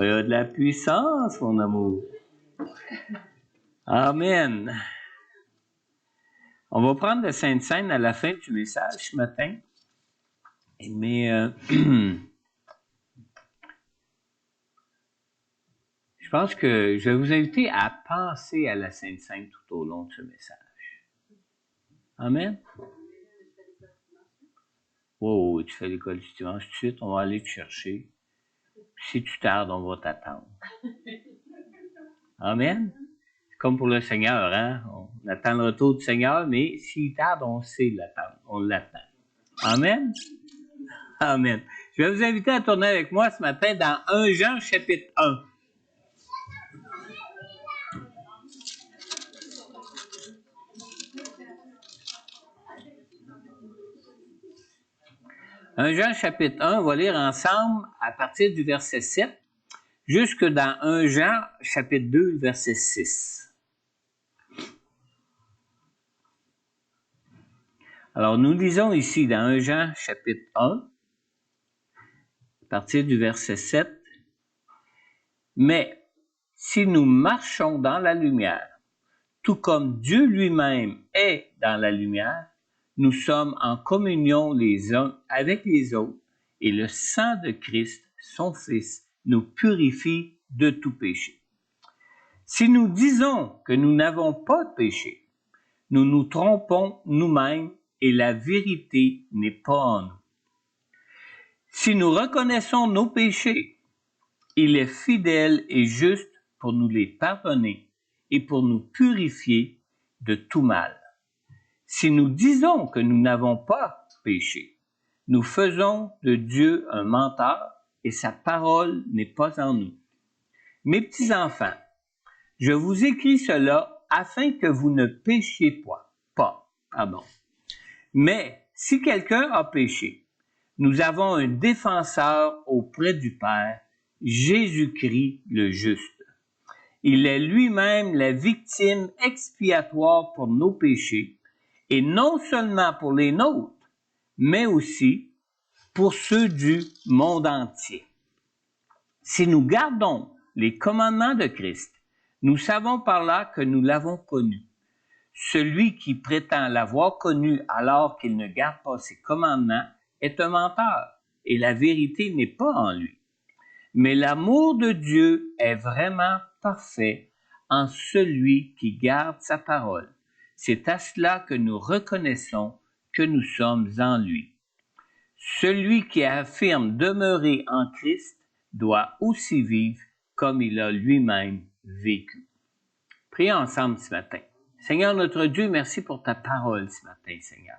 Il y a de la puissance, mon amour. Amen. On va prendre la Sainte Seine à la fin du message ce matin. Mais je pense que je vais vous inviter à penser à la Sainte Seine tout au long de ce message. Amen. Oh, tu fais l'école du dimanche tout de suite, on va aller te chercher. Si tu tardes, on va t'attendre. Amen. C'est comme pour le Seigneur, hein? On attend le retour du Seigneur, mais s'il tarde, on sait l'attendre. On l'attend. Amen. Amen. Je vais vous inviter à tourner avec moi ce matin dans 1 Jean chapitre 1. Un Jean chapitre 1, on va lire ensemble à partir du verset 7 jusque dans 1 Jean chapitre 2, verset 6. Alors nous lisons ici dans 1 Jean chapitre 1, à partir du verset 7. Mais si nous marchons dans la lumière, tout comme Dieu lui-même est dans la lumière, nous sommes en communion les uns avec les autres, et le sang de Christ, son Fils, nous purifie de tout péché. Si nous disons que nous n'avons pas de péché, nous nous trompons nous-mêmes et la vérité n'est pas en nous. Si nous reconnaissons nos péchés, il est fidèle et juste pour nous les pardonner et pour nous purifier de tout mal. Si nous disons que nous n'avons pas péché, nous faisons de Dieu un menteur et sa parole n'est pas en nous. Mes petits enfants, je vous écris cela afin que vous ne péchiez pas. Mais si quelqu'un a péché, nous avons un défenseur auprès du Père, Jésus-Christ le juste. Il est lui-même la victime expiatoire pour nos péchés, et non seulement pour les nôtres, mais aussi pour ceux du monde entier. Si nous gardons les commandements de Christ, nous savons par là que nous l'avons connu. Celui qui prétend l'avoir connu alors qu'il ne garde pas ses commandements est un menteur, et la vérité n'est pas en lui. Mais l'amour de Dieu est vraiment parfait en celui qui garde sa parole. C'est à cela que nous reconnaissons que nous sommes en lui. Celui qui affirme demeurer en Christ doit aussi vivre comme il a lui-même vécu. Prions ensemble ce matin. Seigneur notre Dieu, merci pour ta parole ce matin, Seigneur.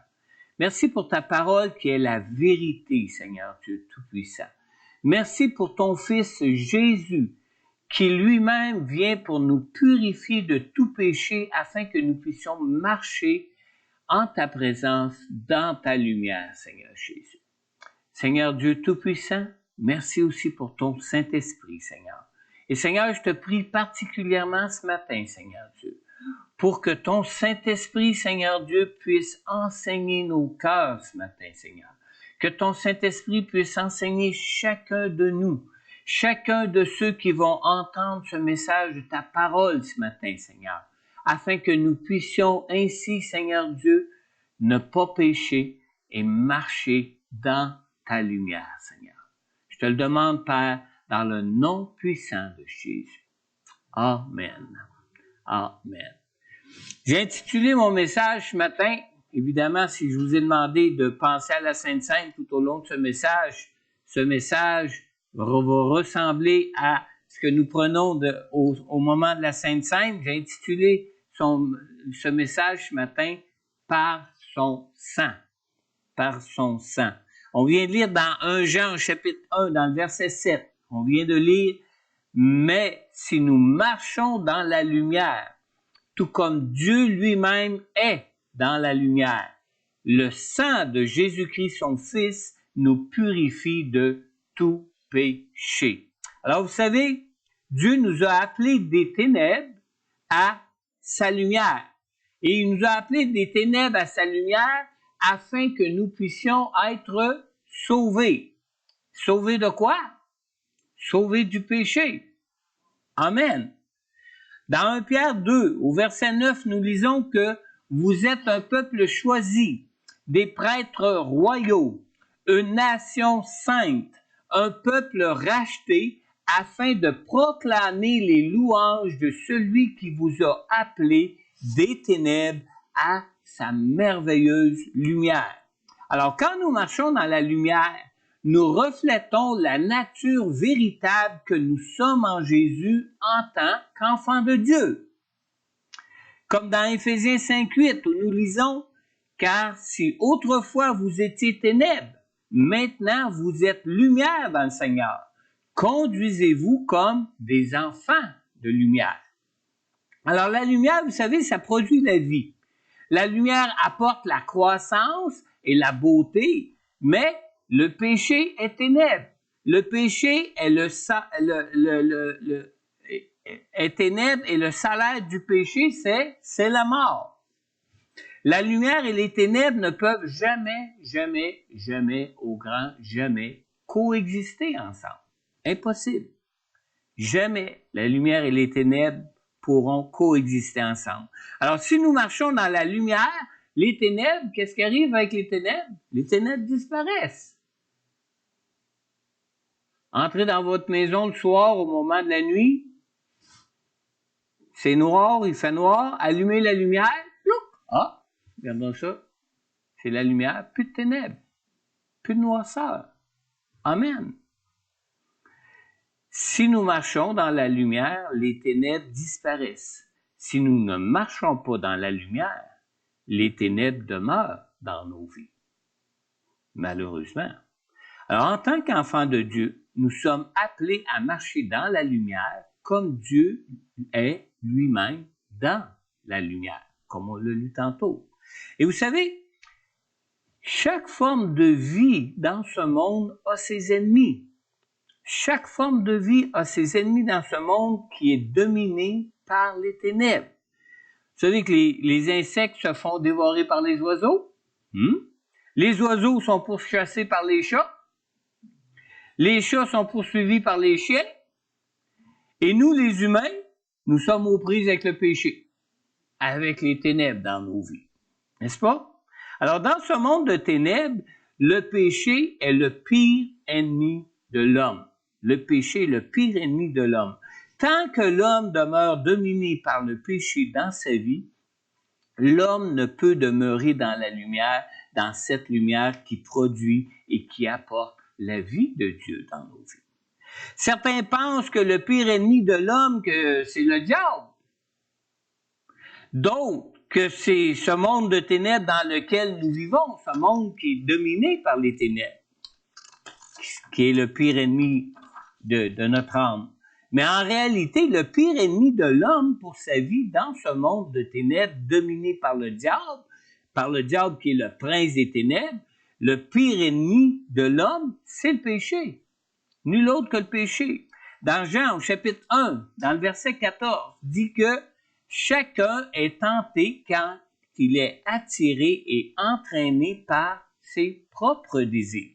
Merci pour ta parole qui est la vérité, Seigneur Dieu Tout-Puissant. Merci pour ton Fils Jésus, qui lui-même vient pour nous purifier de tout péché afin que nous puissions marcher en ta présence, dans ta lumière, Seigneur Jésus. Seigneur Dieu Tout-Puissant, merci aussi pour ton Saint-Esprit, Seigneur. Et Seigneur, je te prie particulièrement ce matin, Seigneur Dieu, pour que ton Saint-Esprit, Seigneur Dieu, puisse enseigner nos cœurs ce matin, Seigneur. Que ton Saint-Esprit puisse enseigner chacun de nous, chacun de ceux qui vont entendre ce message de ta parole ce matin, Seigneur, afin que nous puissions ainsi, Seigneur Dieu, ne pas pécher et marcher dans ta lumière, Seigneur. Je te le demande, Père, dans le nom puissant de Jésus. Amen. Amen. J'ai intitulé mon message ce matin, évidemment, si je vous ai demandé de penser à la Sainte Seine tout au long de ce message va ressembler à ce que nous prenons au moment de la Sainte Seine. J'ai intitulé ce message ce matin « Par son sang ». Par son sang. On vient de lire dans 1 Jean chapitre 1, dans le verset 7. On vient de lire « Mais si nous marchons dans la lumière, tout comme Dieu lui-même est dans la lumière, le sang de Jésus-Christ, son Fils, nous purifie de tout péché. » Alors, vous savez, Dieu nous a appelés des ténèbres à sa lumière. Et il nous a appelés des ténèbres à sa lumière afin que nous puissions être sauvés. Sauvés de quoi? sauvés du péché. Amen. Dans 1 Pierre 2, au verset 9, nous lisons que vous êtes un peuple choisi, des prêtres royaux, une nation sainte, un peuple racheté, afin de proclamer les louanges de celui qui vous a appelés des ténèbres à sa merveilleuse lumière. Alors, quand nous marchons dans la lumière, nous reflétons la nature véritable que nous sommes en Jésus en tant qu'enfants de Dieu. Comme dans Éphésiens 5:8, où nous lisons « Car si autrefois vous étiez ténèbres, maintenant vous êtes lumière dans le Seigneur. Conduisez-vous comme des enfants de lumière. » Alors la lumière, vous savez, ça produit la vie. La lumière apporte la croissance et la beauté, mais le péché est ténèbre. Le péché est est ténèbre et le salaire du péché, c'est la mort. La lumière et les ténèbres ne peuvent jamais, au grand jamais, coexister ensemble. Impossible. Jamais la lumière et les ténèbres pourront coexister ensemble. Alors, si nous marchons dans la lumière, les ténèbres, qu'est-ce qui arrive avec les ténèbres? Les ténèbres disparaissent. Entrez dans votre maison le soir au moment de la nuit, c'est noir, il fait noir, allumez la lumière, ah, regardons ça, c'est la lumière, plus de ténèbres, plus de noirceur. Amen. Si nous marchons dans la lumière, les ténèbres disparaissent. Si nous ne marchons pas dans la lumière, les ténèbres demeurent dans nos vies. Malheureusement. Alors, en tant qu'enfants de Dieu, nous sommes appelés à marcher dans la lumière comme Dieu est lui-même dans la lumière, comme on l'a lu tantôt. Et vous savez, chaque forme de vie dans ce monde a ses ennemis. Chaque forme de vie a ses ennemis dans ce monde qui est dominé par les ténèbres. Vous savez que les insectes se font dévorer par les oiseaux? Les oiseaux sont pourchassés par les chats. Les chats sont poursuivis par les chiens. Et nous, les humains, nous sommes aux prises avec le péché, avec les ténèbres dans nos vies. N'est-ce pas? Alors, dans ce monde de ténèbres, le péché est le pire ennemi de l'homme. Le péché est le pire ennemi de l'homme. Tant que l'homme demeure dominé par le péché dans sa vie, l'homme ne peut demeurer dans la lumière, dans cette lumière qui produit et qui apporte la vie de Dieu dans nos vies. Certains pensent que le pire ennemi de l'homme, c'est le diable. D'autres, que c'est ce monde de ténèbres dans lequel nous vivons, ce monde qui est dominé par les ténèbres, qui est le pire ennemi de notre âme. Mais en réalité, le pire ennemi de l'homme pour sa vie dans ce monde de ténèbres dominé par le diable qui est le prince des ténèbres, le pire ennemi de l'homme, c'est le péché. Nul autre que le péché. Dans Jean, au chapitre 1, dans le verset 14, dit que chacun est tenté quand il est attiré et entraîné par ses propres désirs.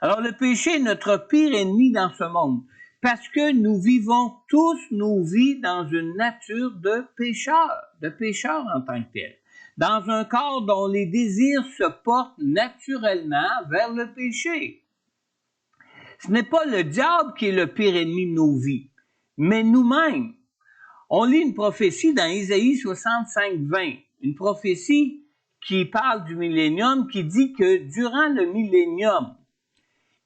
Alors le péché est notre pire ennemi dans ce monde, parce que nous vivons tous nos vies dans une nature de pécheurs en tant que tel, dans un corps dont les désirs se portent naturellement vers le péché. Ce n'est pas le diable qui est le pire ennemi de nos vies, mais nous-mêmes. On lit une prophétie dans Isaïe 65:20, une prophétie qui parle du millénium, qui dit que durant le millénium,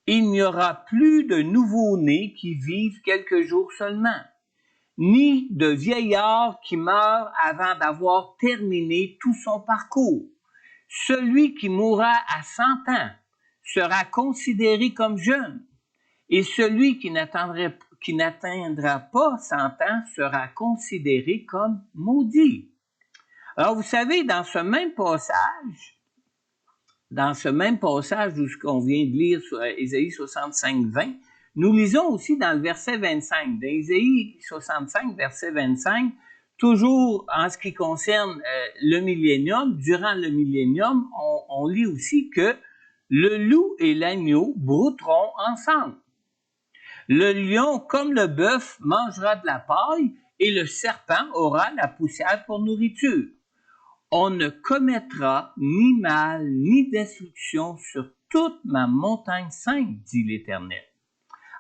il n'y aura plus de nouveau-nés qui vivent quelques jours seulement, ni de vieillard qui meurt avant d'avoir terminé tout son parcours. Celui qui mourra à 100 ans sera considéré comme jeune, et celui qui n'atteindra pas 100 ans sera considéré comme maudit. Alors, vous savez, dans ce même passage où ce qu'on vient de lire sur Ésaïe 65:20, nous lisons aussi dans le verset 25. Dans Ésaïe 65, verset 25, toujours en ce qui concerne le millénium, durant le millénium, on lit aussi que le loup et l'agneau brouteront ensemble. Le lion, comme le bœuf, mangera de la paille, et le serpent aura la poussière pour nourriture. On ne commettra ni mal, ni destruction sur toute ma montagne sainte, dit l'Éternel.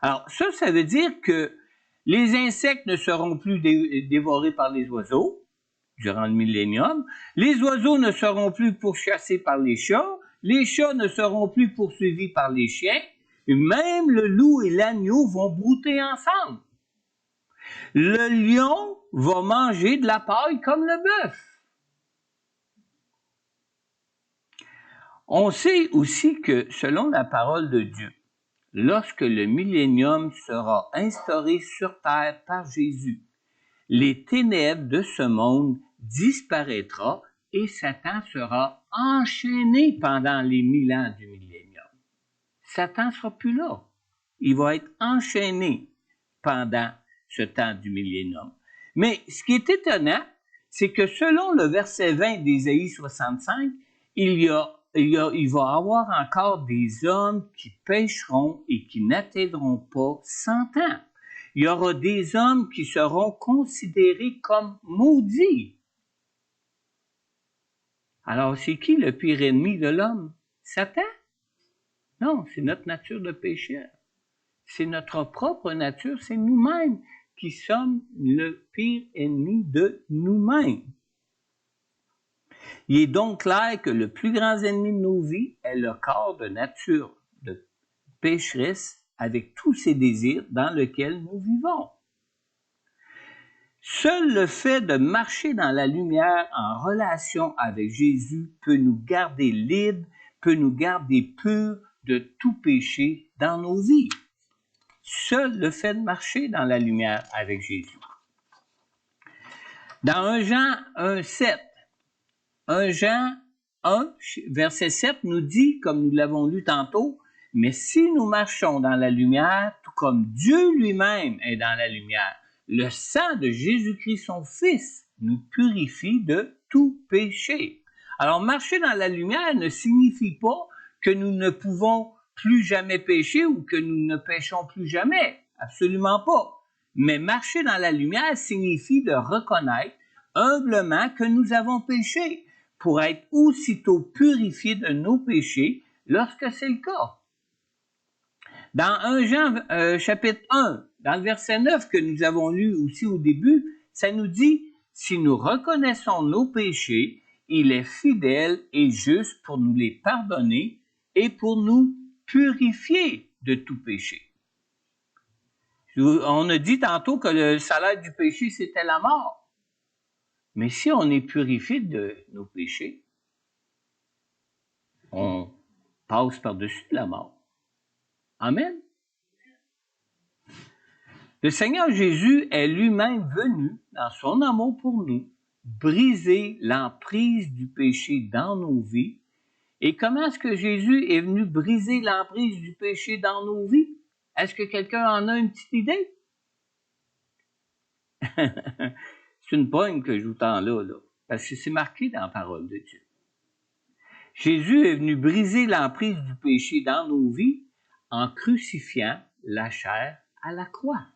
Alors, ça veut dire que les insectes ne seront plus dévorés par les oiseaux durant le millénium. Les oiseaux ne seront plus pourchassés par les chats ne seront plus poursuivis par les chiens, et même le loup et l'agneau vont brouter ensemble. Le lion va manger de la paille comme le bœuf. On sait aussi que, selon la parole de Dieu, lorsque le millénium sera instauré sur terre par Jésus, les ténèbres de ce monde disparaîtront et Satan sera enchaîné pendant les 1000 ans du millénium. Satan ne sera plus là. Il va être enchaîné pendant ce temps du millénium. Mais ce qui est étonnant, c'est que selon le verset 20 d'Ésaïe 65, il va y avoir encore des hommes qui pécheront et qui n'atteindront pas 100 ans. Il y aura des hommes qui seront considérés comme maudits. Alors, c'est qui le pire ennemi de l'homme? Satan? Non, c'est notre nature de pécheur. C'est notre propre nature, c'est nous-mêmes qui sommes le pire ennemi de nous-mêmes. Il est donc clair que le plus grand ennemi de nos vies est le corps de nature de pécheresse avec tous ses désirs dans lequel nous vivons. Seul le fait de marcher dans la lumière en relation avec Jésus peut nous garder libres, peut nous garder purs de tout péché dans nos vies. Seul le fait de marcher dans la lumière avec Jésus. Dans 1 Jean 1,7, 1 Jean 1, verset 7 nous dit, comme nous l'avons lu tantôt, « Mais si nous marchons dans la lumière, tout comme Dieu lui-même est dans la lumière, le sang de Jésus-Christ, son Fils, nous purifie de tout péché. » Alors, marcher dans la lumière ne signifie pas que nous ne pouvons plus jamais pécher ou que nous ne péchons plus jamais. Absolument pas. Mais marcher dans la lumière signifie de reconnaître humblement que nous avons péché pour être aussitôt purifiés de nos péchés lorsque c'est le cas. Dans 1 Jean chapitre 1, dans le verset 9 que nous avons lu aussi au début, ça nous dit « Si nous reconnaissons nos péchés, il est fidèle et juste pour nous les pardonner et pour nous purifier de tout péché. » On a dit tantôt que le salaire du péché, c'était la mort. Mais si on est purifié de nos péchés, on passe par-dessus la mort. Amen. Le Seigneur Jésus est lui-même venu, dans son amour pour nous, briser l'emprise du péché dans nos vies. Et comment est-ce que Jésus est venu briser l'emprise du péché dans nos vies? Est-ce que quelqu'un en a une petite idée? C'est une pogne que je vous tends là, parce que c'est marqué dans la parole de Dieu. Jésus est venu briser l'emprise du péché dans nos vies en crucifiant la chair à la croix.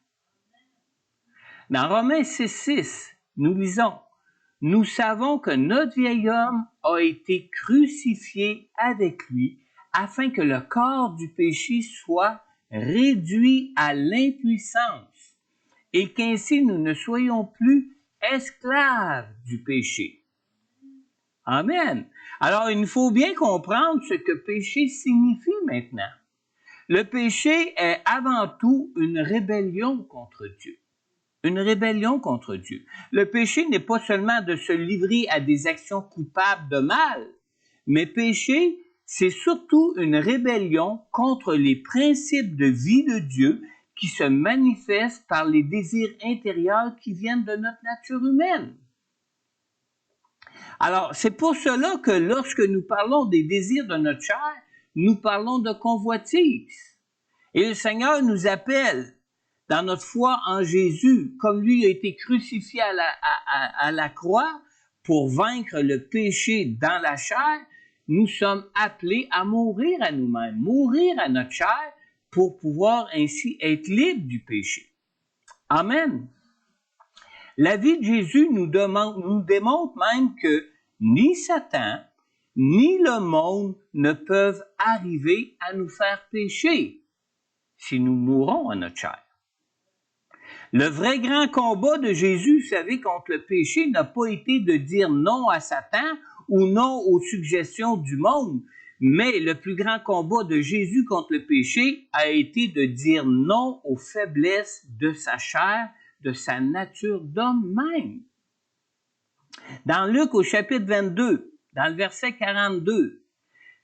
Dans Romains 6,6, nous lisons « Nous savons que notre vieil homme a été crucifié avec lui afin que le corps du péché soit réduit à l'impuissance et qu'ainsi nous ne soyons plus esclaves du péché. » Amen. Alors, il nous faut bien comprendre ce que péché signifie maintenant. Le péché est avant tout une rébellion contre Dieu. Une rébellion contre Dieu. Le péché n'est pas seulement de se livrer à des actions coupables de mal, mais péché, c'est surtout une rébellion contre les principes de vie de Dieu qui se manifestent par les désirs intérieurs qui viennent de notre nature humaine. Alors, c'est pour cela que lorsque nous parlons des désirs de notre chair, nous parlons de convoitise. Et le Seigneur nous appelle dans notre foi en Jésus, comme lui a été crucifié à la croix pour vaincre le péché dans la chair, nous sommes appelés à mourir à nous-mêmes, mourir à notre chair pour pouvoir ainsi être libre du péché. Amen. La vie de Jésus nous démontre même que ni Satan, ni le monde ne peuvent arriver à nous faire pécher si nous mourons à notre chair. Le vrai grand combat de Jésus, vous savez, contre le péché n'a pas été de dire non à Satan ou non aux suggestions du monde, mais le plus grand combat de Jésus contre le péché a été de dire non aux faiblesses de sa chair, de sa nature d'homme même. Dans Luc au chapitre 22, dans le verset 42,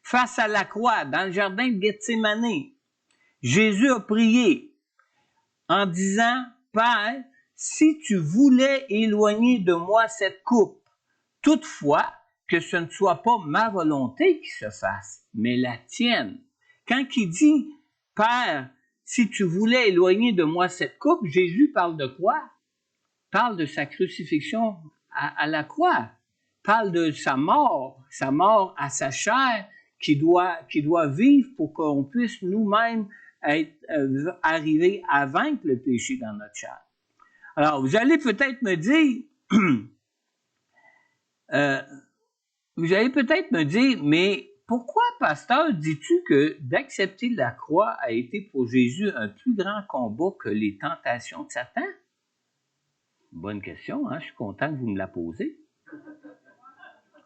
face à la croix, dans le jardin de Gethsémani, Jésus a prié en disant, « Père, si tu voulais éloigner de moi cette coupe, toutefois que ce ne soit pas ma volonté qui se fasse, mais la tienne. » Quand il dit, « Père, si tu voulais éloigner de moi cette coupe », Jésus parle de quoi? Parle de sa crucifixion à la croix, parle de sa mort à sa chair qui doit vivre pour qu'on puisse nous-mêmes arriver à vaincre le péché dans notre chair. Alors, vous allez peut-être me dire, mais pourquoi, pasteur, dis-tu que d'accepter la croix a été pour Jésus un plus grand combat que les tentations de Satan? Bonne question, hein? Je suis content que vous me la posez.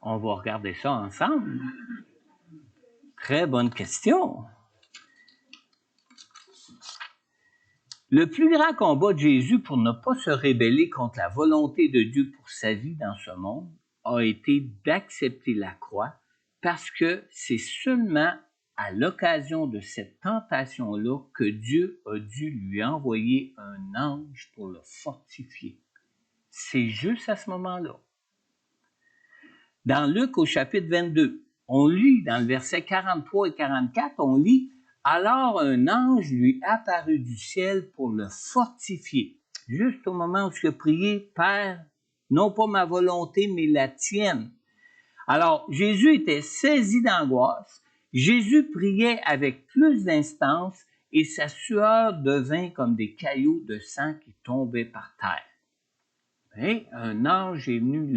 On va regarder ça ensemble. Très bonne question. Le plus grand combat de Jésus pour ne pas se rebeller contre la volonté de Dieu pour sa vie dans ce monde a été d'accepter la croix parce que c'est seulement à l'occasion de cette tentation-là que Dieu a dû lui envoyer un ange pour le fortifier. C'est juste à ce moment-là. Dans Luc au chapitre 22, on lit dans le verset 43 et 44, on lit « Alors un ange lui apparut du ciel pour le fortifier. » Juste au moment où il a prié « Père, non pas ma volonté, mais la tienne. » Alors, Jésus était saisi d'angoisse. Jésus priait avec plus d'instance et sa sueur devint comme des caillots de sang qui tombaient par terre. Et un ange est venu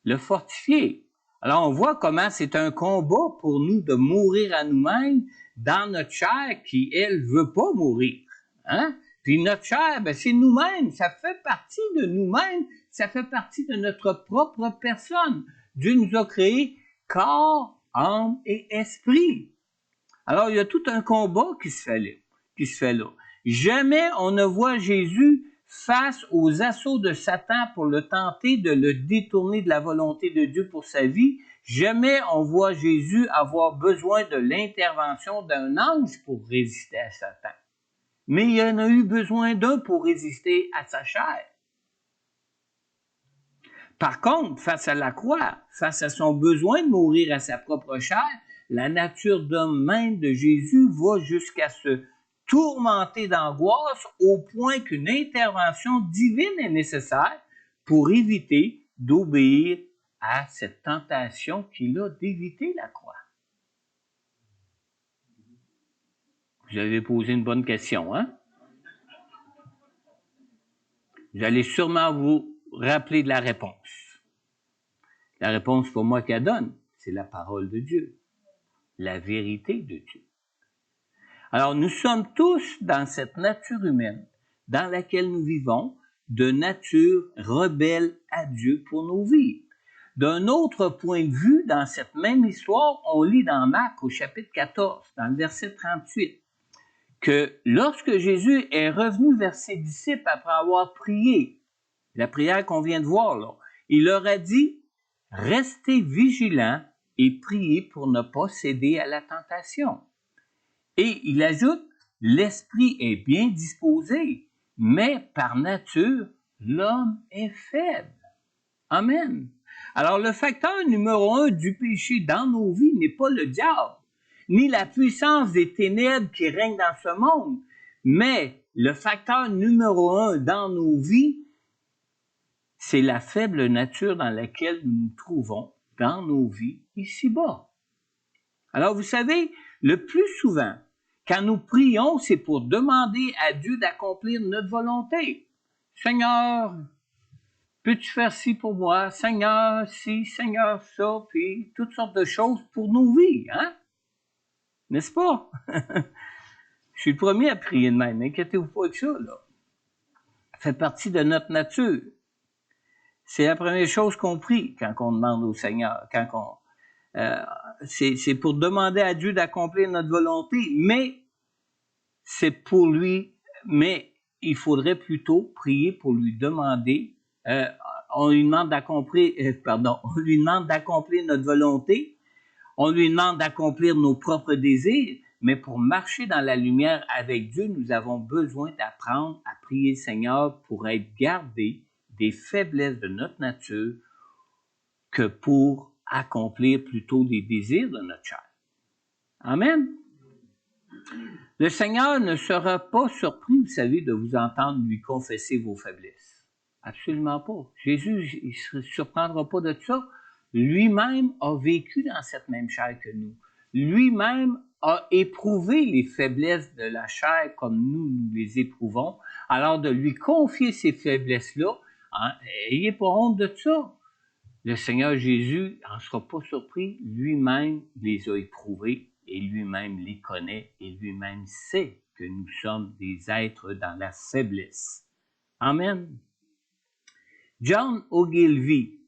le fortifier. Alors, on voit comment c'est un combat pour nous de mourir à nous-mêmes dans notre chair qui, elle, veut pas mourir. Hein? Puis notre chair, ben, c'est nous-mêmes, ça fait partie de nous-mêmes, ça fait partie de notre propre personne. Dieu nous a créés corps, âme et esprit. Alors, il y a tout un combat qui se fait là. Jamais on ne voit Jésus face aux assauts de Satan pour le tenter de le détourner de la volonté de Dieu pour sa vie. Jamais on voit Jésus avoir besoin de l'intervention d'un ange pour résister à Satan. Mais il en a eu besoin d'un pour résister à sa chair. Par contre, face à la croix, face à son besoin de mourir à sa propre chair, la nature d'homme même de Jésus va jusqu'à se tourmenté d'angoisse au point qu'une intervention divine est nécessaire pour éviter d'obéir à cette tentation qu'il a d'éviter la croix. Vous avez posé une bonne question, hein? Vous allez sûrement vous rappeler de la réponse. La réponse, c'est pas moi qui la donne, c'est la parole de Dieu, la vérité de Dieu. Alors, nous sommes tous dans cette nature humaine dans laquelle nous vivons, de nature rebelle à Dieu pour nos vies. D'un autre point de vue, dans cette même histoire, on lit dans Marc au chapitre 14, dans le verset 38, que lorsque Jésus est revenu vers ses disciples après avoir prié, la prière qu'on vient de voir là, il leur a dit « Restez vigilants et priez pour ne pas céder à la tentation. » Et il ajoute, l'esprit est bien disposé, mais par nature, l'homme est faible. Amen. Alors, le facteur numéro 1 du péché dans nos vies n'est pas le diable, ni la puissance des ténèbres qui règnent dans ce monde, mais le facteur numéro 1 dans nos vies, c'est la faible nature dans laquelle nous nous trouvons dans nos vies ici-bas. Alors, vous savez, le plus souvent, Quand nous prions, c'est pour demander à Dieu d'accomplir notre volonté. Seigneur, peux-tu faire ci pour moi? Seigneur, ci, Seigneur, ça, puis toutes sortes de choses pour nos vies, hein? N'est-ce pas? Je suis le premier à prier de même, inquiétez-vous pas avec ça, là. Ça fait partie de notre nature. C'est la première chose qu'on prie quand on demande au Seigneur, c'est pour demander à Dieu d'accomplir notre volonté, mais c'est pour lui, mais il faudrait plutôt prier pour lui demander, on lui demande d'accomplir notre volonté, on lui demande d'accomplir nos propres désirs, mais pour marcher dans la lumière avec Dieu, nous avons besoin d'apprendre à prier le Seigneur pour être gardés des faiblesses de notre nature que pour accomplir plutôt les désirs de notre chair. Amen. Le Seigneur ne sera pas surpris, vous savez, de vous entendre lui confesser vos faiblesses. Absolument pas. Jésus, il ne se surprendra pas de ça. Lui-même a vécu dans cette même chair que nous. Lui-même a éprouvé les faiblesses de la chair comme nous les éprouvons. Alors de lui confier ces faiblesses-là, hein, ayez pas honte de ça. Le Seigneur Jésus n'en sera pas surpris. Lui-même les a éprouvés et lui-même les connaît et lui-même sait que nous sommes des êtres dans la faiblesse. Amen. John Ogilvie,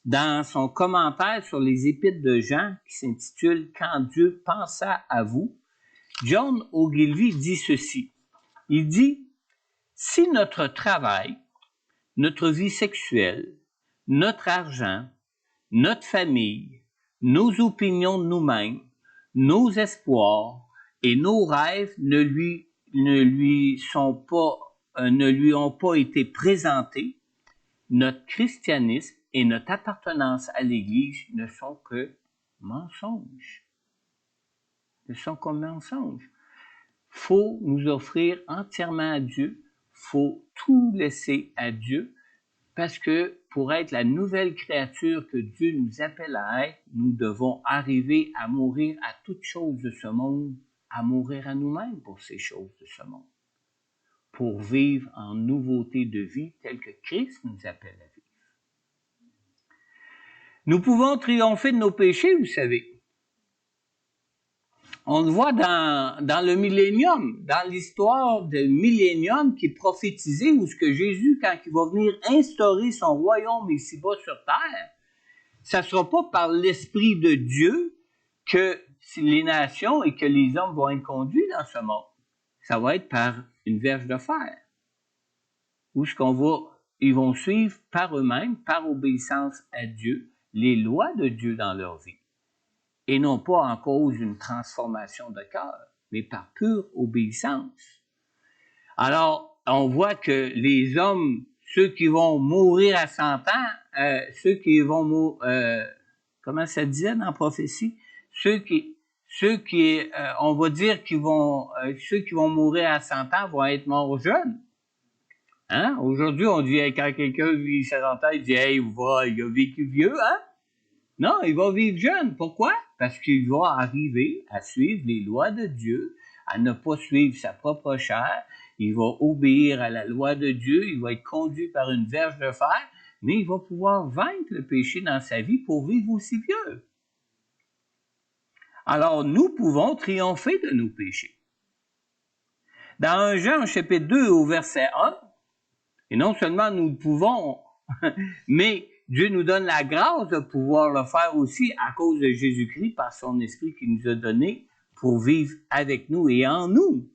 dans son commentaire sur les épîtres de Jean, qui s'intitule « Quand Dieu pensa à vous », John Ogilvie dit ceci. Il dit « Si notre travail, notre vie sexuelle, notre argent, notre famille, nos opinions de nous-mêmes, nos espoirs et nos rêves ne lui ont pas été présentés, notre christianisme et notre appartenance à l'Église ne sont que mensonges. Ne sont comme mensonges. Faut nous offrir entièrement à Dieu, faut tout laisser à Dieu, parce que pour être la nouvelle créature que Dieu nous appelle à être, nous devons arriver à mourir à toutes choses de ce monde, à mourir à nous-mêmes pour ces choses de ce monde, pour vivre en nouveauté de vie telle que Christ nous appelle à vivre. Nous pouvons triompher de nos péchés, vous savez. On le voit dans le millénium, dans l'histoire du millénium qui est prophétisé, où ce que Jésus, quand il va venir instaurer son royaume ici-bas sur terre, ça ne sera pas par l'Esprit de Dieu que les nations et que les hommes vont être conduits dans ce monde. Ça va être par une verge de fer, où ils vont suivre par eux-mêmes, par obéissance à Dieu, les lois de Dieu dans leur vie. Et non pas en cause d'une transformation de cœur, mais par pure obéissance. Alors, on voit que les hommes, ceux qui vont mourir à 100 ans, ceux qui vont mourir, comment ça disait dans la prophétie? Ceux qui on va dire ceux qui vont mourir à 100 ans vont être morts jeunes. Hein? Aujourd'hui, on dit, quand quelqu'un vit 70 ans, il dit, hey, il a vécu vieux, hein? Non, il va vivre jeune. Pourquoi? Parce qu'il va arriver à suivre les lois de Dieu, à ne pas suivre sa propre chair. Il va obéir à la loi de Dieu. Il va être conduit par une verge de fer, mais il va pouvoir vaincre le péché dans sa vie pour vivre aussi vieux. Alors, nous pouvons triompher de nos péchés. Dans 1 Jean, chapitre 2, au verset 1, et non seulement nous le pouvons, mais Dieu nous donne la grâce de pouvoir le faire aussi à cause de Jésus-Christ par son Esprit qu'il nous a donné pour vivre avec nous et en nous.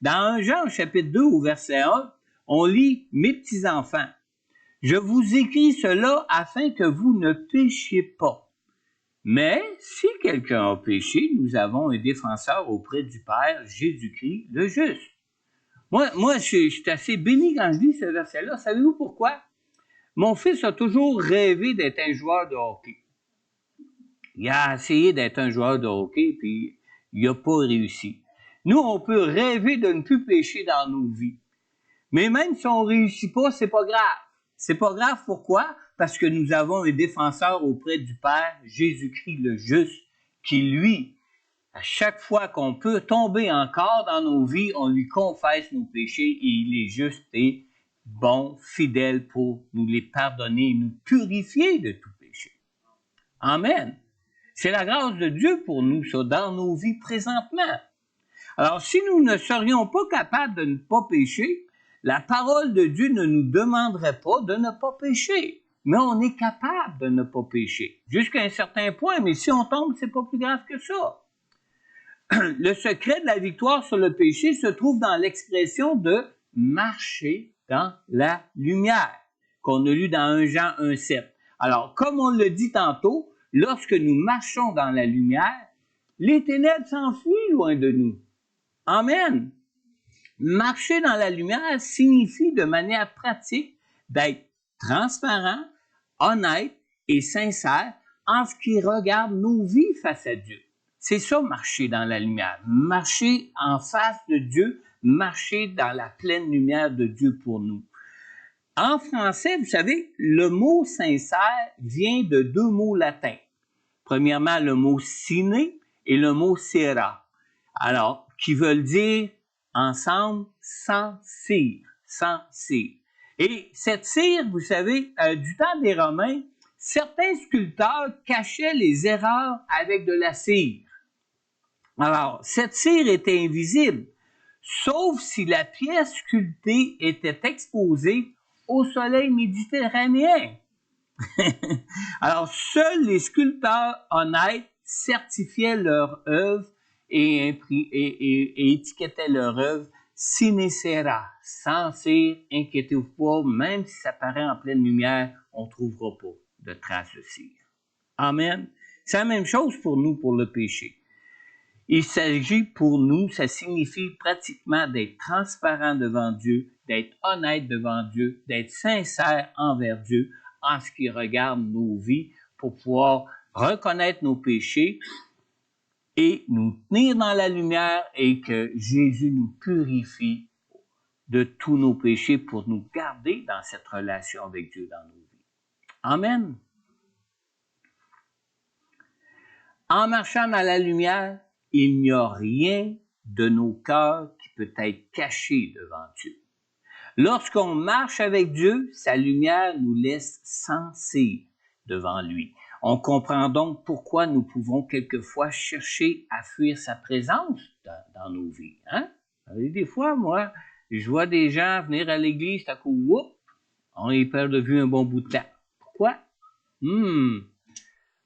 Dans 1 Jean, chapitre 2, au verset 1, on lit « Mes petits-enfants, je vous écris cela afin que vous ne péchiez pas. Mais si quelqu'un a péché, nous avons un défenseur auprès du Père, Jésus-Christ, le juste. » Moi, je suis assez béni quand je lis ce verset-là. Savez-vous pourquoi? Mon fils a toujours rêvé d'être un joueur de hockey. Il a essayé d'être un joueur de hockey, puis il n'a pas réussi. Nous, on peut rêver de ne plus pécher dans nos vies. Mais même si on ne réussit pas, c'est pas grave. C'est pas grave, pourquoi? Parce que nous avons un défenseur auprès du Père, Jésus-Christ le juste, qui, lui, À chaque fois qu'on peut tomber encore dans nos vies, on lui confesse nos péchés et il est juste et bon, fidèle pour nous les pardonner et nous purifier de tout péché. Amen. C'est la grâce de Dieu pour nous, ça, dans nos vies présentement. Alors, si nous ne serions pas capables de ne pas pécher, la parole de Dieu ne nous demanderait pas de ne pas pécher. Mais on est capable de ne pas pécher. Jusqu'à un certain point, mais si on tombe, c'est pas plus grave que ça. Le secret de la victoire sur le péché se trouve dans l'expression de marcher dans la lumière, qu'on a lu dans 1 Jean 1,7. Alors, comme on le dit tantôt, lorsque nous marchons dans la lumière, les ténèbres s'enfuient loin de nous. Amen. Marcher dans la lumière signifie de manière pratique d'être transparent, honnête et sincère en ce qui regarde nos vies face à Dieu. C'est ça, marcher dans la lumière. Marcher en face de Dieu, marcher dans la pleine lumière de Dieu pour nous. En français, vous savez, le mot sincère vient de deux mots latins. Premièrement, le mot sine et le mot sera. Alors, qui veulent dire ensemble sans cire, sans cire. Et cette cire, vous savez, du temps des Romains, certains sculpteurs cachaient les erreurs avec de la cire. Alors, cette cire était invisible, sauf si la pièce sculptée était exposée au soleil méditerranéen. Alors, seuls les sculpteurs honnêtes certifiaient leur œuvre et étiquetaient leur œuvre sine cera, sans cire, inquiétez-vous pas, même si ça paraît en pleine lumière, on ne trouvera pas de traces de cire. Amen. C'est la même chose pour nous, pour le péché. Il s'agit pour nous, ça signifie pratiquement d'être transparent devant Dieu, d'être honnête devant Dieu, d'être sincère envers Dieu en ce qui regarde nos vies pour pouvoir reconnaître nos péchés et nous tenir dans la lumière et que Jésus nous purifie de tous nos péchés pour nous garder dans cette relation avec Dieu dans nos vies. Amen. En marchant dans la lumière, il n'y a rien de nos cœurs qui peut être caché devant Dieu. Lorsqu'on marche avec Dieu, sa lumière nous laisse sans cire devant lui. On comprend donc pourquoi nous pouvons quelquefois chercher à fuir sa présence dans nos vies. Hein? Des fois, moi, je vois des gens venir à l'église, à coup, whoop, on les perd de vue un bon bout de temps. Pourquoi? À un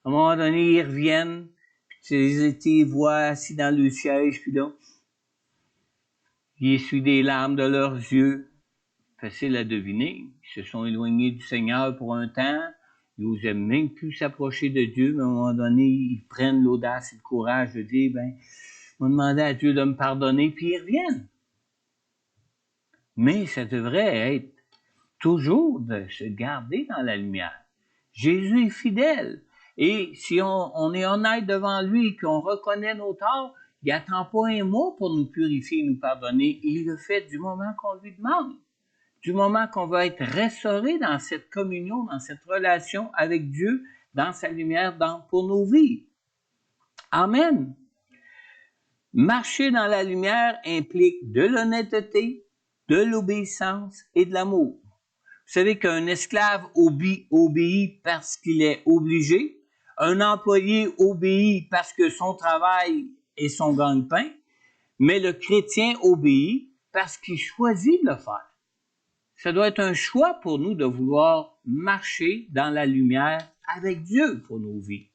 moment donné, ils reviennent, puis tu les vois assis dans le siège, puis donc, ils essuient des larmes de leurs yeux. Facile à deviner. Ils se sont éloignés du Seigneur pour un temps. Ils n'osaient même plus s'approcher de Dieu, mais à un moment donné, ils prennent l'audace et le courage de dire, on va demander à Dieu de me pardonner, puis ils reviennent. Mais ça devrait être toujours de se garder dans la lumière. Jésus est fidèle. Et si on est honnête devant lui et qu'on reconnaît nos torts, il n'attend pas un mois pour nous purifier et nous pardonner. Il le fait du moment qu'on lui demande. Du moment qu'on va être restauré dans cette communion, dans cette relation avec Dieu, dans sa lumière, pour nos vies. Amen. Marcher dans la lumière implique de l'honnêteté, de l'obéissance et de l'amour. Vous savez qu'un esclave obéit parce qu'il est obligé, un employé obéit parce que son travail est son gagne-pain, mais le chrétien obéit parce qu'il choisit de le faire. Ça doit être un choix pour nous de vouloir marcher dans la lumière avec Dieu pour nos vies.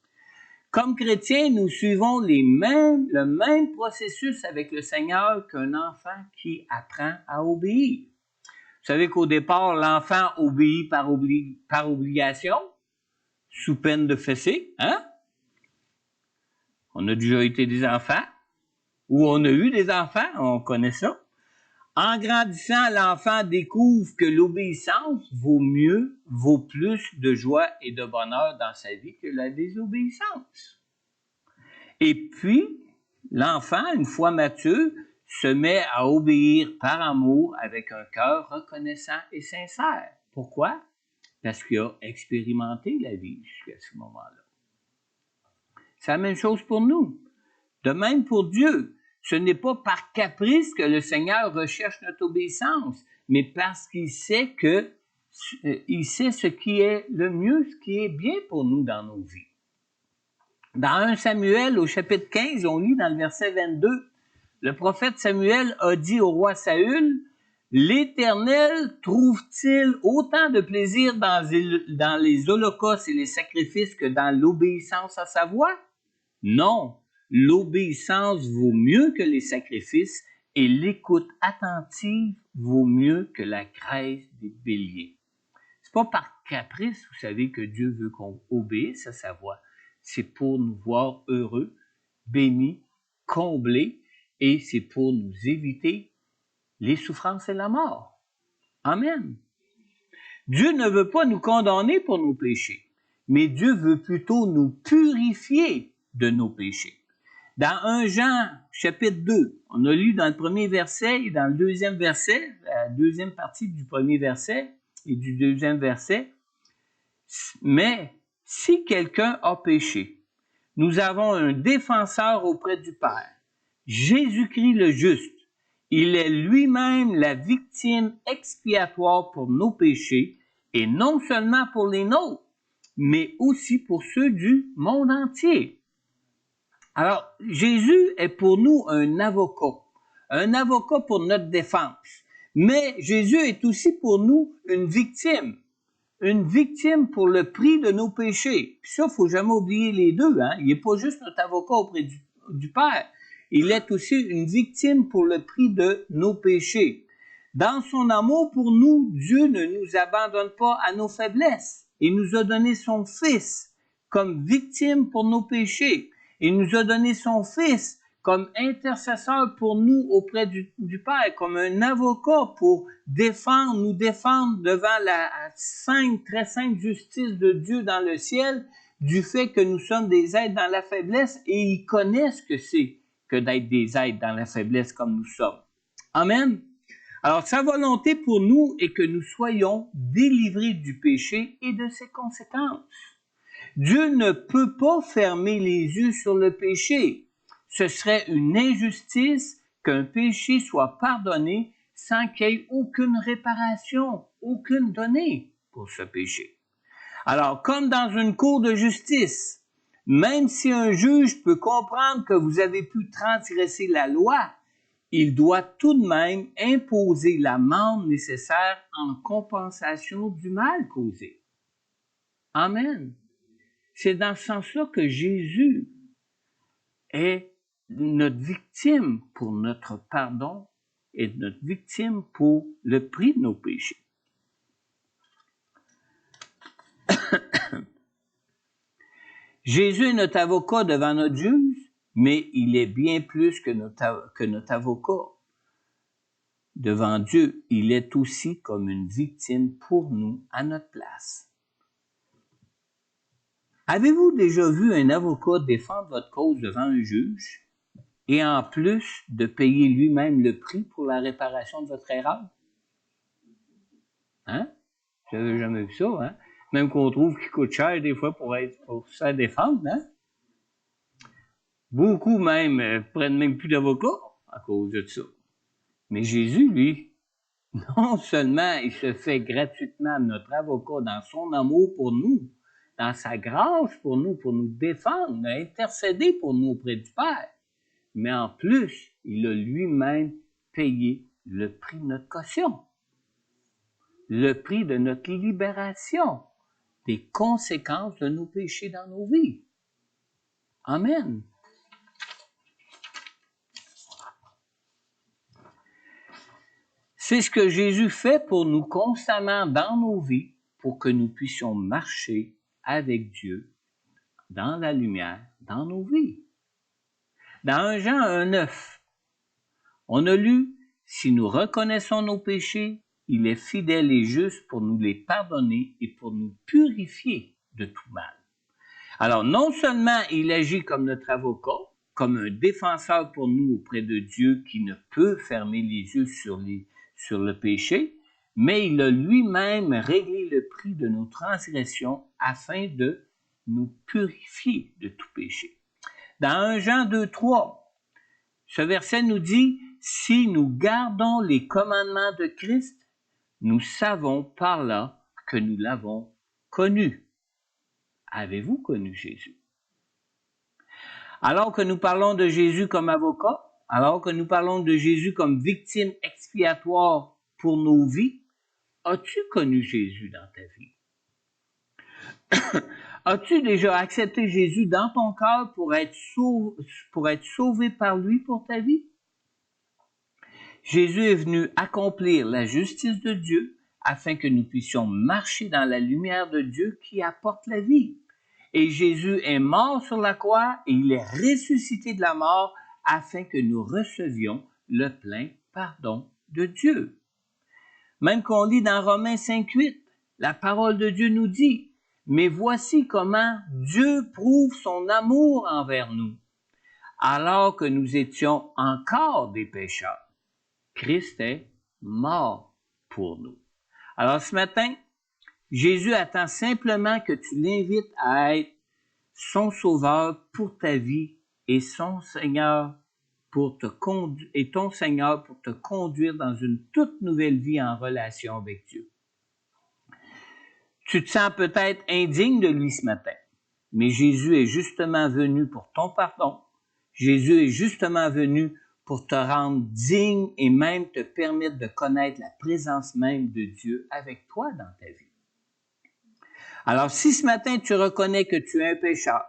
Comme chrétiens, nous suivons le même processus avec le Seigneur qu'un enfant qui apprend à obéir. Vous savez qu'au départ, l'enfant obéit par obligation, sous peine de fesser. Hein? On a déjà été des enfants, ou on a eu des enfants, on connaît ça. En grandissant, l'enfant découvre que l'obéissance vaut plus de joie et de bonheur dans sa vie que la désobéissance. Et puis, l'enfant, une fois mature, se met à obéir par amour avec un cœur reconnaissant et sincère. Pourquoi? Parce qu'il a expérimenté la vie jusqu'à ce moment-là. C'est la même chose pour nous. De même pour Dieu. Ce n'est pas par caprice que le Seigneur recherche notre obéissance, mais parce qu'il sait il sait ce qui est le mieux, ce qui est bien pour nous dans nos vies. Dans 1 Samuel, au chapitre 15, on lit dans le verset 22, le prophète Samuel a dit au roi Saül, « L'Éternel trouve-t-il autant de plaisir dans les holocaustes et les sacrifices que dans l'obéissance à sa voix? Non, l'obéissance vaut mieux que les sacrifices et l'écoute attentive vaut mieux que la graisse des béliers. » C'est pas par caprice, vous savez, que Dieu veut qu'on obéisse à sa voix. C'est pour nous voir heureux, bénis, comblés, et c'est pour nous éviter les souffrances et la mort. Amen. Dieu ne veut pas nous condamner pour nos péchés, mais Dieu veut plutôt nous purifier de nos péchés. Dans 1 Jean, chapitre 2, on a lu dans le premier verset et dans le deuxième verset, la deuxième partie du premier verset et du deuxième verset, « Mais si quelqu'un a péché, nous avons un défenseur auprès du Père, Jésus-Christ le juste. Il est lui-même la victime expiatoire pour nos péchés, et non seulement pour les nôtres, mais aussi pour ceux du monde entier. » Alors, Jésus est pour nous un avocat pour notre défense. Mais Jésus est aussi pour nous une victime pour le prix de nos péchés. Puis ça, il ne faut jamais oublier les deux. Hein? Il n'est pas juste notre avocat auprès du Père. Il est aussi une victime pour le prix de nos péchés. Dans son amour pour nous, Dieu ne nous abandonne pas à nos faiblesses. Il nous a donné son Fils comme victime pour nos péchés. Il nous a donné son Fils comme intercesseur pour nous auprès du Père, comme un avocat pour nous défendre devant la sainte, très sainte justice de Dieu dans le ciel, du fait que nous sommes des êtres dans la faiblesse, et il connaît ce que c'est que d'être des êtres dans la faiblesse comme nous sommes. Amen. Alors, sa volonté pour nous est que nous soyons délivrés du péché et de ses conséquences. Dieu ne peut pas fermer les yeux sur le péché. Ce serait une injustice qu'un péché soit pardonné sans qu'il y ait aucune réparation, aucune donnée pour ce péché. Alors, comme dans une cour de justice, même si un juge peut comprendre que vous avez pu transgresser la loi, il doit tout de même imposer l'amende nécessaire en compensation du mal causé. Amen. C'est dans ce sens-là que Jésus est notre victime pour notre pardon et notre victime pour le prix de nos péchés. Jésus est notre avocat devant notre juge, mais il est bien plus que notre avocat devant Dieu. Il est aussi comme une victime pour nous à notre place. Avez-vous déjà vu un avocat défendre votre cause devant un juge et en plus de payer lui-même le prix pour la réparation de votre erreur? Hein? Vous n'avez jamais vu ça, hein? Même qu'on trouve qu'il coûte cher des fois pour se faire défendre, hein? Beaucoup même prennent même plus d'avocats à cause de ça. Mais Jésus, lui, non seulement il se fait gratuitement notre avocat dans son amour pour nous, dans sa grâce pour nous défendre, intercéder pour nous auprès du Père, mais en plus, il a lui-même payé le prix de notre caution, le prix de notre libération, des conséquences de nos péchés dans nos vies. Amen. C'est ce que Jésus fait pour nous constamment dans nos vies, pour que nous puissions marcher avec Dieu dans la lumière, dans nos vies. Dans 1 Jean 1,9, on a lu « Si nous reconnaissons nos péchés, il est fidèle et juste pour nous les pardonner et pour nous purifier de tout mal. » Alors, non seulement il agit comme notre avocat, comme un défenseur pour nous auprès de Dieu qui ne peut fermer les yeux sur le péché, mais il a lui-même réglé le prix de nos transgressions afin de nous purifier de tout péché. Dans 1 Jean 2:3, ce verset nous dit, « Si nous gardons les commandements de Christ, nous savons par là que nous l'avons connu. » Avez-vous connu Jésus? Alors que nous parlons de Jésus comme avocat, alors que nous parlons de Jésus comme victime expiatoire pour nos vies, as-tu connu Jésus dans ta vie? As-tu déjà accepté Jésus dans ton cœur pour être sauvé par lui pour ta vie? Jésus est venu accomplir la justice de Dieu afin que nous puissions marcher dans la lumière de Dieu qui apporte la vie. Et Jésus est mort sur la croix et il est ressuscité de la mort afin que nous recevions le plein pardon de Dieu. Même qu'on lit dans Romains 5:8, la parole de Dieu nous dit, « Mais voici comment Dieu prouve son amour envers nous. Alors que nous étions encore des pécheurs, Christ est mort pour nous. » Alors ce matin, Jésus attend simplement que tu l'invites à être son sauveur pour ta vie et son Seigneur pour ton Seigneur pour te conduire dans une toute nouvelle vie en relation avec Dieu. Tu te sens peut-être indigne de lui ce matin, mais Jésus est justement venu pour ton pardon. Jésus est justement venu pour te rendre digne et même te permettre de connaître la présence même de Dieu avec toi dans ta vie. Alors, si ce matin tu reconnais que tu es un pécheur,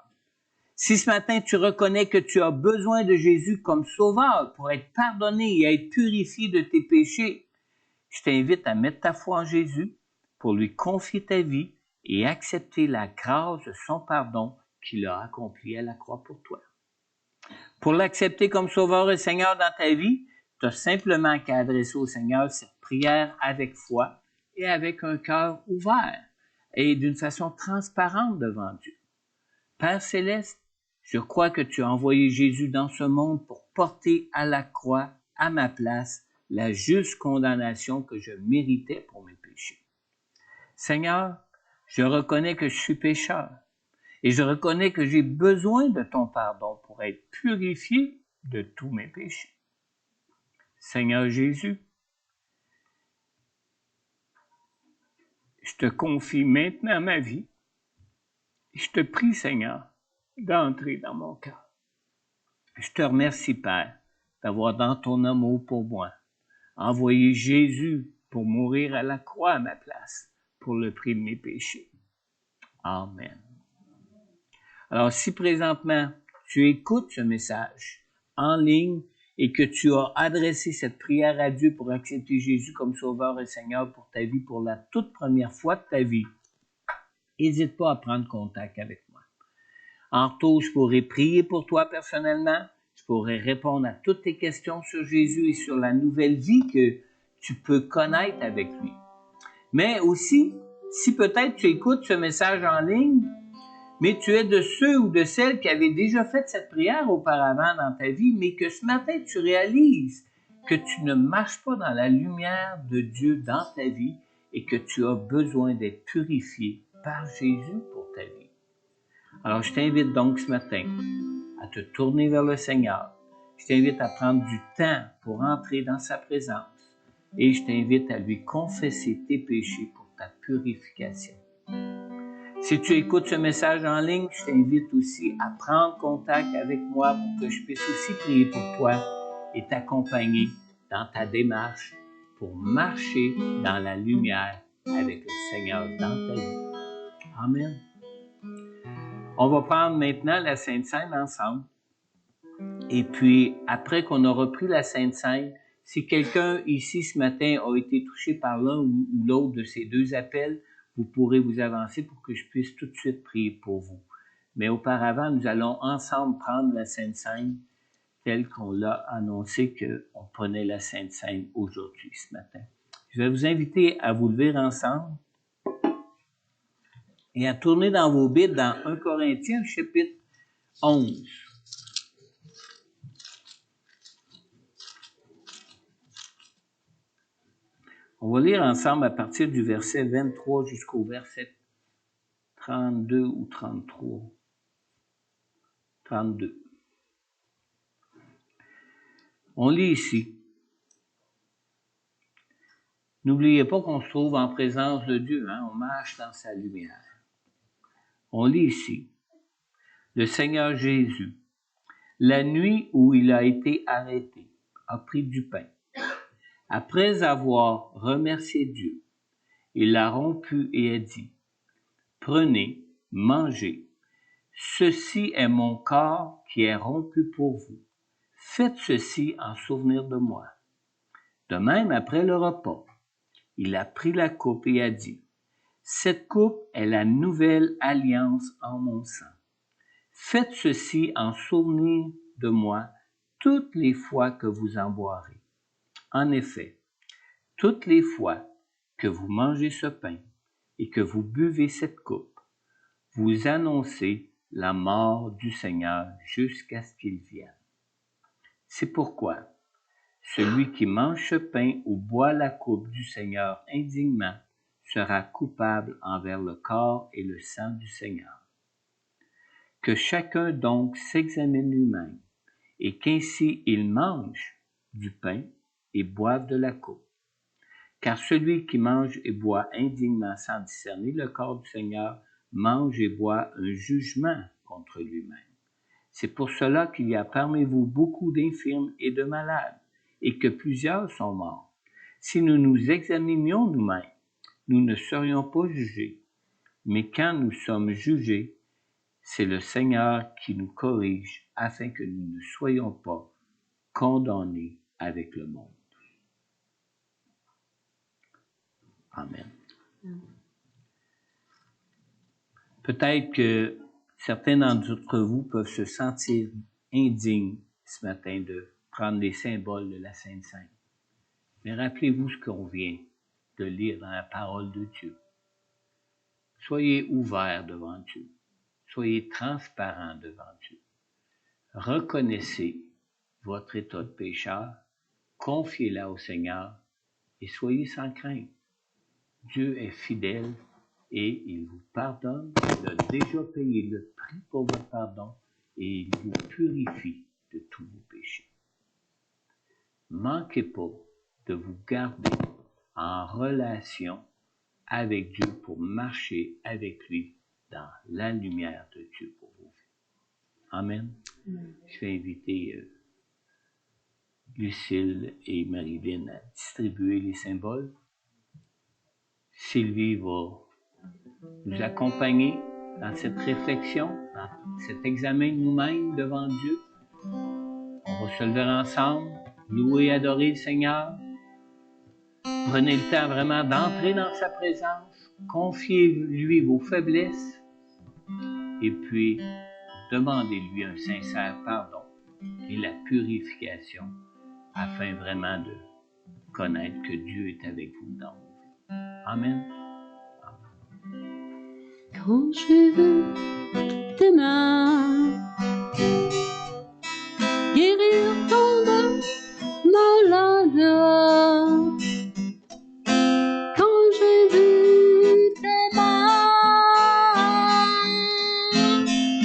si ce matin tu reconnais que tu as besoin de Jésus comme sauveur pour être pardonné et être purifié de tes péchés, je t'invite à mettre ta foi en Jésus pour lui confier ta vie et accepter la grâce de son pardon qu'il a accompli à la croix pour toi. Pour l'accepter comme sauveur et Seigneur dans ta vie, tu as simplement qu'à adresser au Seigneur cette prière avec foi et avec un cœur ouvert et d'une façon transparente devant Dieu. Père céleste, je crois que tu as envoyé Jésus dans ce monde pour porter à la croix, à ma place, la juste condamnation que je méritais pour mes péchés. Seigneur, je reconnais que je suis pécheur et je reconnais que j'ai besoin de ton pardon pour être purifié de tous mes péchés. Seigneur Jésus, je te confie maintenant ma vie. Je te prie, Seigneur, d'entrer dans mon cœur. Je te remercie, Père, d'avoir dans ton amour pour moi envoyé Jésus pour mourir à la croix à ma place, pour le prix de mes péchés. Amen. Alors, si présentement tu écoutes ce message en ligne et que tu as adressé cette prière à Dieu pour accepter Jésus comme Sauveur et Seigneur pour ta vie pour la toute première fois de ta vie, n'hésite pas à prendre contact avec moi. En retour, je pourrais prier pour toi personnellement, je pourrais répondre à toutes tes questions sur Jésus et sur la nouvelle vie que tu peux connaître avec lui. Mais aussi, si peut-être tu écoutes ce message en ligne, mais tu es de ceux ou de celles qui avaient déjà fait cette prière auparavant dans ta vie, mais que ce matin tu réalises que tu ne marches pas dans la lumière de Dieu dans ta vie et que tu as besoin d'être purifié par Jésus pour ta vie. Alors je t'invite donc ce matin à te tourner vers le Seigneur. Je t'invite à prendre du temps pour entrer dans sa présence et je t'invite à lui confesser tes péchés pour ta purification. Si tu écoutes ce message en ligne, je t'invite aussi à prendre contact avec moi pour que je puisse aussi prier pour toi et t'accompagner dans ta démarche pour marcher dans la lumière avec le Seigneur dans ta vie. Amen. On va prendre maintenant la Sainte Seine ensemble. Et puis, après qu'on aura pris la Sainte Seine, si quelqu'un ici ce matin a été touché par l'un ou l'autre de ces deux appels, vous pourrez vous avancer pour que je puisse tout de suite prier pour vous. Mais auparavant, nous allons ensemble prendre la Sainte Seine telle qu'on l'a annoncé qu'on prenait la Sainte Seine aujourd'hui, ce matin. Je vais vous inviter à vous lever ensemble et à tourner dans vos Bibles dans 1 Corinthiens, chapitre 11. On va lire ensemble à partir du verset 23 jusqu'au verset 32 ou 33. 32. On lit ici. N'oubliez pas qu'on se trouve en présence de Dieu, hein? On marche dans sa lumière. On lit ici. Le Seigneur Jésus, la nuit où il a été arrêté, a pris du pain. Après avoir remercié Dieu, il l'a rompu et a dit, « Prenez, mangez. Ceci est mon corps qui est rompu pour vous. Faites ceci en souvenir de moi. » De même, après le repas, il a pris la coupe et a dit, « Cette coupe est la nouvelle alliance en mon sang. Faites ceci en souvenir de moi toutes les fois que vous en boirez. En effet, toutes les fois que vous mangez ce pain et que vous buvez cette coupe, vous annoncez la mort du Seigneur jusqu'à ce qu'il vienne. C'est pourquoi celui qui mange ce pain ou boit la coupe du Seigneur indignement sera coupable envers le corps et le sang du Seigneur. Que chacun donc s'examine lui-même, et qu'ainsi il mange du pain et boive de la coupe. Car celui qui mange et boit indignement sans discerner le corps du Seigneur mange et boit un jugement contre lui-même. C'est pour cela qu'il y a parmi vous beaucoup d'infirmes et de malades, et que plusieurs sont morts. Si nous nous examinions nous-mêmes, nous ne serions pas jugés. Mais quand nous sommes jugés, c'est le Seigneur qui nous corrige afin que nous ne soyons pas condamnés avec le monde. Amen. Peut-être que certains d'entre vous peuvent se sentir indignes ce matin de prendre les symboles de la Sainte Seine. Mais rappelez-vous ce qu'on vient de lire dans la parole de Dieu. Soyez ouverts devant Dieu. Soyez transparents devant Dieu. Reconnaissez votre état de pécheur, confiez-la au Seigneur et soyez sans crainte. Dieu est fidèle et il vous pardonne. Il a déjà payé le prix pour votre pardon et il vous purifie de tous vos péchés. Manquez pas de vous garder en relation avec Dieu pour marcher avec lui dans la lumière de Dieu pour vos vies. Amen. Je vais inviter Lucille et Marilyn à distribuer les symboles. Sylvie va nous accompagner dans cette réflexion, dans cet examen de nous-mêmes devant Dieu. On va se lever ensemble, louer et adorer le Seigneur. Prenez le temps vraiment d'entrer dans sa présence, confiez-lui vos faiblesses et puis demandez-lui un sincère pardon et la purification afin vraiment de connaître que Dieu est avec vous dans vos vies. Amen. Quand j'ai vu tes mains guérir tant de malades, quand j'ai vu tes mains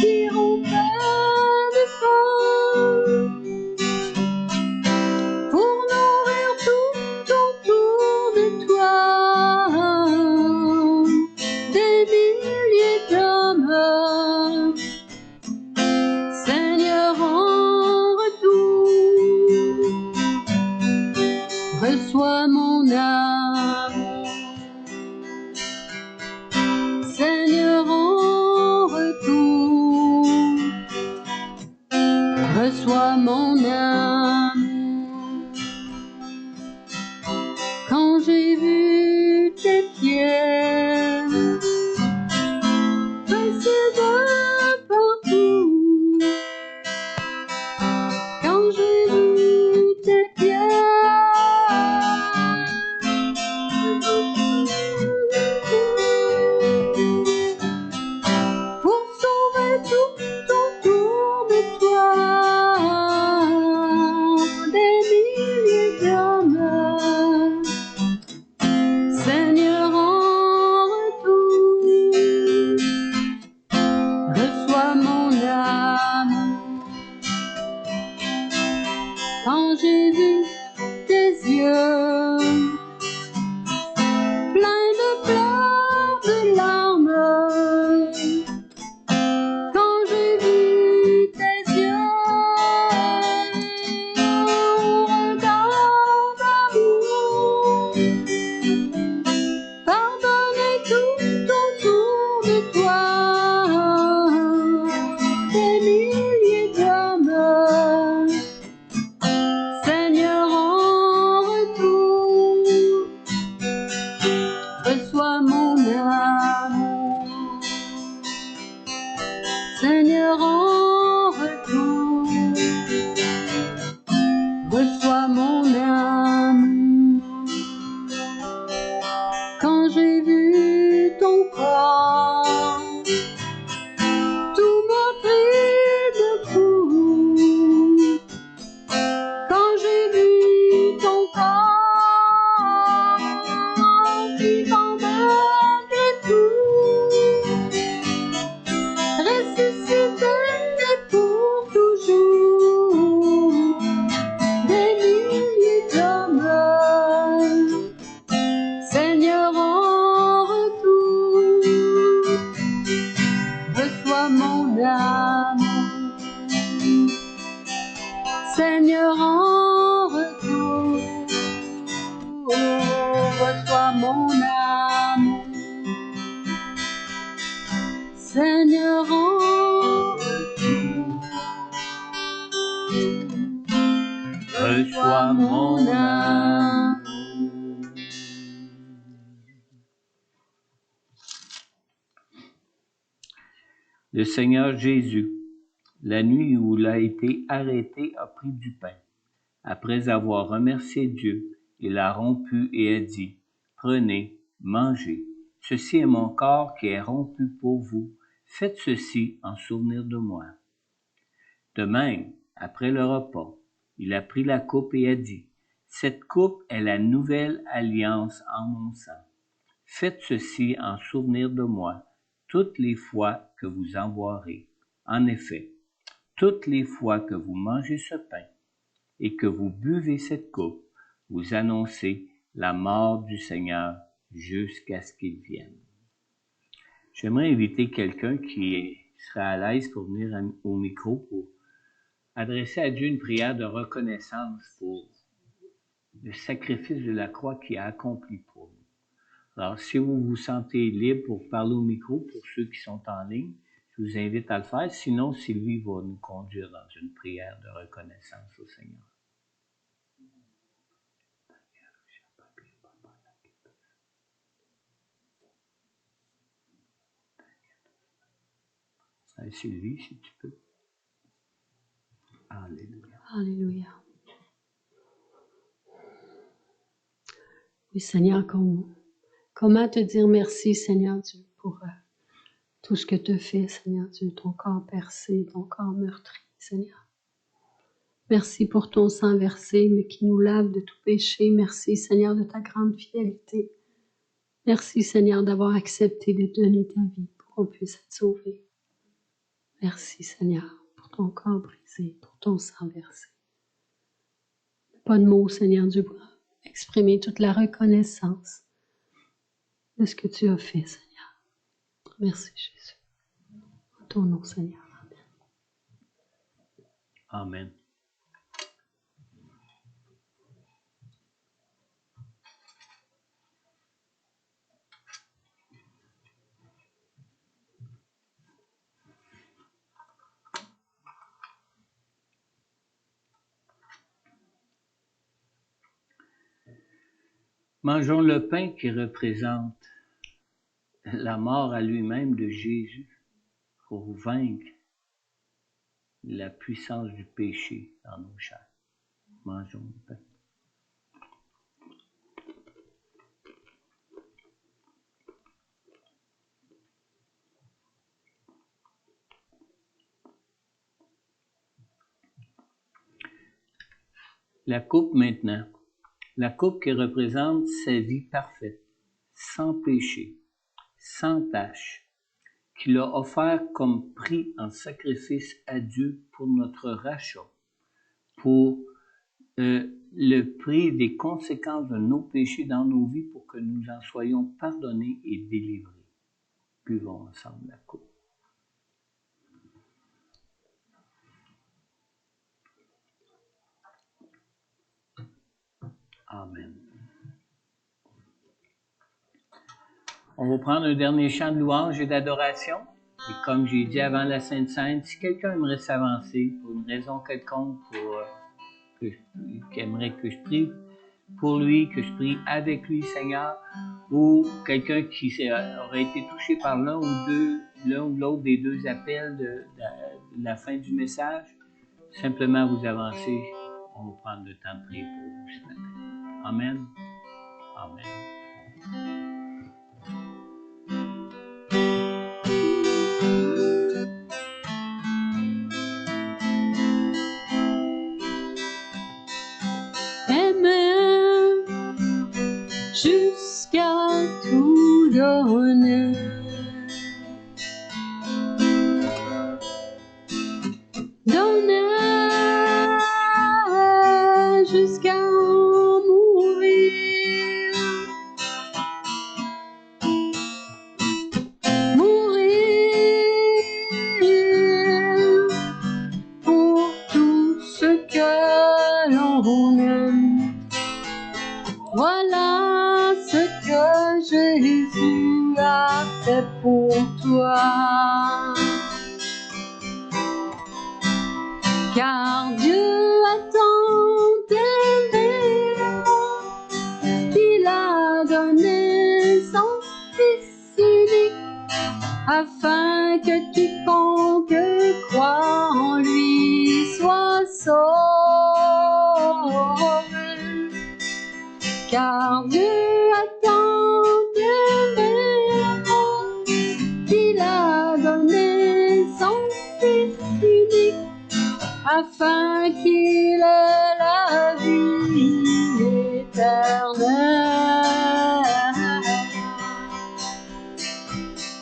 qui rompaient le feu pour nourrir tout autour de toi des milliers d'hommes, toi mon âme. Le Seigneur Jésus, la nuit où il a été arrêté, a pris du pain. Après avoir remercié Dieu, il l'a rompu et a dit, « Prenez, mangez. Ceci est mon corps qui est rompu pour vous. Faites ceci en souvenir de moi. » De même, après le repas, il a pris la coupe et a dit, « Cette coupe est la nouvelle alliance en mon sang. Faites ceci en souvenir de moi toutes les fois que vous en boirez. En effet, toutes les fois que vous mangez ce pain et que vous buvez cette coupe, vous annoncez la mort du Seigneur jusqu'à ce qu'il vienne. » J'aimerais inviter quelqu'un qui serait à l'aise pour venir au micro pour adresser à Dieu une prière de reconnaissance pour le sacrifice de la croix qu'il a accompli pour nous. Alors, si vous vous sentez libre pour parler au micro, pour ceux qui sont en ligne, je vous invite à le faire. Sinon, Sylvie va nous conduire dans une prière de reconnaissance au Seigneur. Sylvie, si tu peux. Alléluia. Alléluia. Oui, Seigneur, comment te dire merci, Seigneur Dieu, pour tout ce que tu fais, Seigneur Dieu, ton corps percé, ton corps meurtri, Seigneur. Merci pour ton sang versé, mais qui nous lave de tout péché. Merci, Seigneur, de ta grande fidélité. Merci, Seigneur, d'avoir accepté de donner ta vie pour qu'on puisse être sauvé. Merci, Seigneur, pour ton corps brisé, pour ton sang versé. Pas de mots, Seigneur Dieu, pour exprimer toute la reconnaissance de ce que tu as fait, Seigneur. Merci, Jésus. En ton nom, Seigneur. Amen. Mangeons le pain qui représente la mort à lui-même de Jésus pour vaincre la puissance du péché dans nos chairs. Mangeons le pain. La coupe maintenant. La coupe qui représente sa vie parfaite, sans péché, sans tache, qu'il a offert comme prix en sacrifice à Dieu pour notre rachat, pour le prix des conséquences de nos péchés dans nos vies pour que nous en soyons pardonnés et délivrés. Buvons ensemble la coupe. Amen. On va prendre un dernier chant de louange et d'adoration. Et comme j'ai dit avant la Sainte Seine, si quelqu'un aimerait s'avancer pour une raison quelconque, qui aimerait que je prie pour lui, que je prie avec lui, Seigneur, ou quelqu'un qui aurait été touché par l'un ou l'autre des deux appels de la fin du message, simplement vous avancez. On va prendre le temps de prier pour vous ce matin. Amen. Amen. Jusqu'à tout donner. Donner jusqu'à mourir. Mourir pour tout ce que l'on aime. Voilà ce que Jésus a fait pour toi. Car Dieu a tant aimé afin que quiconque croit en lui soit sauvé. Car Dieu a tant aimé le monde qu'il a donné son Fils unique, afin qu'il ait la vie éternelle.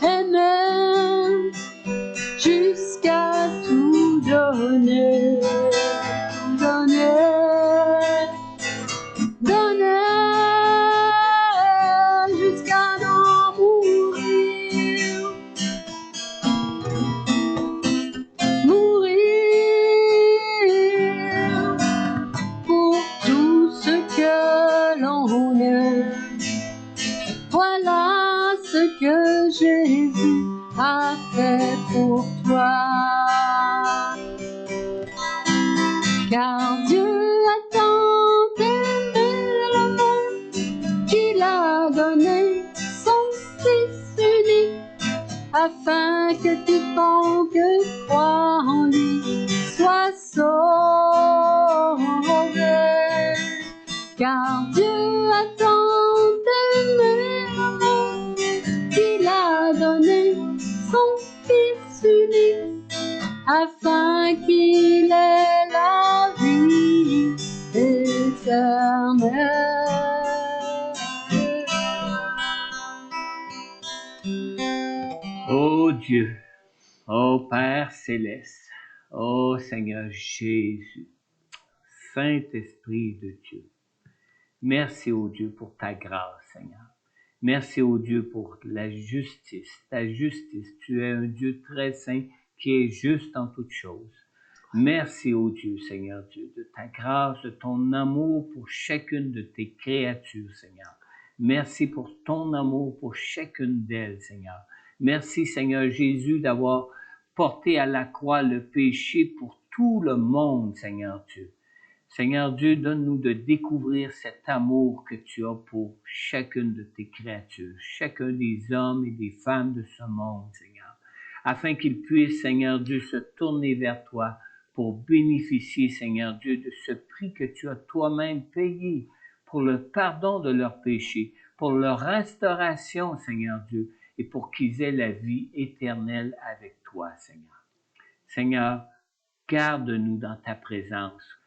Et même jusqu'à tout donner, jusqu'à en mourir, pour tout ce que l'on aime. Voilà ce que Jésus a fait pour toi. Car Dieu a tant aimé le monde qu'il a donné son Fils unique, afin que quiconque croit en lui soit sauvé. Car Dieu a tant aimé le monde qu'il a donné son Fils unique, afin qu'il ait la vie éternelle. Ô Dieu, ô Père céleste, ô Seigneur Jésus, Saint-Esprit de Dieu, merci, ô Dieu, pour ta grâce, Seigneur. Merci, ô Dieu, pour la justice, ta justice. Tu es un Dieu très saint qui est juste en toutes choses. Merci, ô Dieu, Seigneur Dieu, de ta grâce, de ton amour pour chacune de tes créatures, Seigneur. Merci pour ton amour pour chacune d'elles, Seigneur. Merci, Seigneur Jésus, d'avoir porté à la croix le péché pour tout le monde, Seigneur Dieu. Seigneur Dieu, donne-nous de découvrir cet amour que tu as pour chacune de tes créatures, chacun des hommes et des femmes de ce monde, Seigneur, afin qu'ils puissent, Seigneur Dieu, se tourner vers toi pour bénéficier, Seigneur Dieu, de ce prix que tu as toi-même payé pour le pardon de leurs péchés, pour leur restauration, Seigneur Dieu, et pour qu'ils aient la vie éternelle avec toi, Seigneur. Seigneur, garde-nous dans ta présence.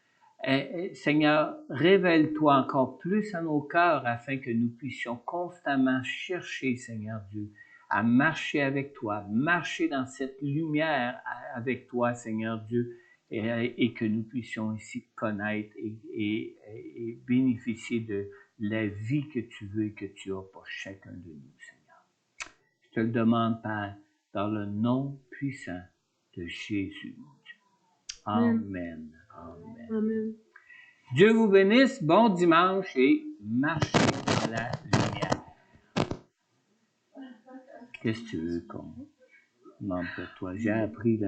Seigneur, révèle-toi encore plus à nos cœurs afin que nous puissions constamment chercher, Seigneur Dieu, à marcher avec toi, marcher dans cette lumière avec toi, Seigneur Dieu, et que nous puissions ici connaître et bénéficier de la vie que tu veux et que tu as pour chacun de nous, Seigneur. Je te le demande, Père, dans le nom puissant de Jésus. Amen. Amen. Amen. Dieu vous bénisse, bon dimanche et marchez dans la lumière. Qu'est-ce que tu veux qu'on demande pour toi? J'ai appris